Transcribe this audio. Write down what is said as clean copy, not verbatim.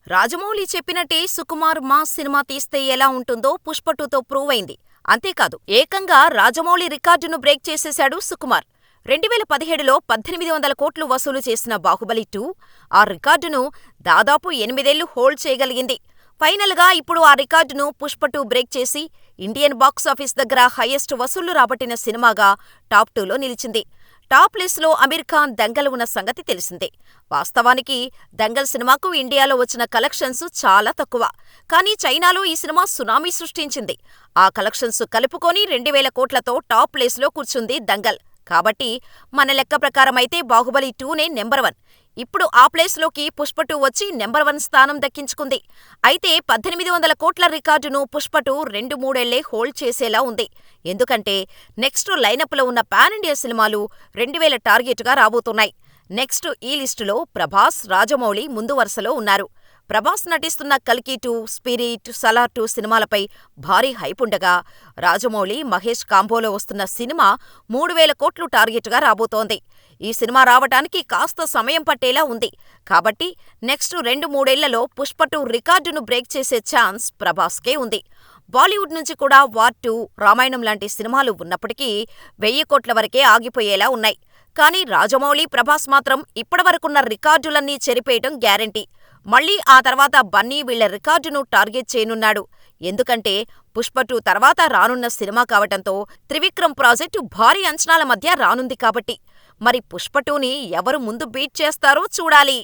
రాజమౌళి చెప్పినట్టే Sukumar mass cinema తీస్తే ఎలా ఉంటుందో పుష్ప 2తో ప్రూవ్ అయింది. అంతేకాదు, ఏకంగా రాజమౌళి రికార్డును బ్రేక్ చేసేశాడు సుకుమార్. 2017లో 1800 కోట్లు వసూలు చేసిన బాహుబలి 2 ఆ రికార్డును దాదాపు 8 ఏళ్లు హోల్డ్ చేయగలిగింది. ఫైనల్గా ఇప్పుడు ఆ రికార్డును పుష్ప 2 బ్రేక్ చేసి ఇండియన్ బాక్సాఫీస్ దగ్గర హైయెస్ట్ వసూళ్లు రాబట్టిన సినిమాగా టాప్ 2లో నిలిచింది. టాప్ లిస్ట్లో అమీర్ ఖాన్, దంగల్ ఉన్న సంగతి తెలిసిందే. వాస్తవానికి దంగల్ సినిమాకు ఇండియాలో వచ్చిన కలెక్షన్స్ చాలా తక్కువ. కానీ చైనాలో ఈ సినిమా సునామీ సృష్టించింది. ఆ కలెక్షన్స్ కలుపుకొని 2000 కోట్లతో టాప్ ప్లేస్లో కూర్చుంది దంగల్. కాబట్టి మన లెక్క ప్రకారమైతే బాహుబలి 2నే నెంబర్ 1. ఇప్పుడు ఆ ప్లేస్లోకి పుష్ప 2 వచ్చి నెంబర్ 1 స్థానం దక్కించుకుంది. అయితే 1800 కోట్ల రికార్డును పుష్ప 2 2-3 ఏళ్లే హోల్డ్ చేసేలా ఉంది. ఎందుకంటే నెక్స్ట్ లైనప్లో ఉన్న పాన్ ఇండియా సినిమాలు 2000 టార్గెట్గా రాబోతున్నాయి. నెక్స్ట్ ఈ లిస్టులో ప్రభాస్, రాజమౌళి ముందు వరుసలో ఉన్నారు. ప్రభాస్ నటిస్తున్న కల్కి 2, స్పిరిట్, సలార్ 2 సినిమాలపై భారీ హైప్ ఉండగా, రాజమౌళి, మహేష్ కాంబోలో వస్తున్న సినిమా 3000 కోట్లు టార్గెట్గా రాబోతోంది. ఈ సినిమా రావటానికి కాస్త సమయం పట్టేలా ఉంది. కాబట్టి నెక్స్ట్ 2-3 ఏళ్లలో పుష్ప 2 రికార్డును బ్రేక్ చేసే ఛాన్స్ ప్రభాస్కే ఉంది. బాలీవుడ్ నుంచి కూడా వార్ 2, రామాయణం లాంటి సినిమాలు ఉన్నప్పటికీ 1000 కోట్ల వరకే ఆగిపోయేలా ఉన్నాయి. కానీ రాజమౌళి, ప్రభాస్ మాత్రం ఇప్పటివరకున్న రికార్డులన్నీ చెరిపేయటం గ్యారంటీ. మళ్ళీ ఆ తర్వాత బన్నీ వీళ్ల రికార్డును టార్గెట్ చేయనున్నాడు. ఎందుకంటే పుష్ప 2 తర్వాత రానున్న సినిమా కావటంతో త్రివిక్రమ్ ప్రాజెక్టు భారీ అంచనాల మధ్య రానుంది కాబట్టి. మరి పుష్ప 2ని ఎవరు ముందు బీట్ చేస్తారో చూడాలి.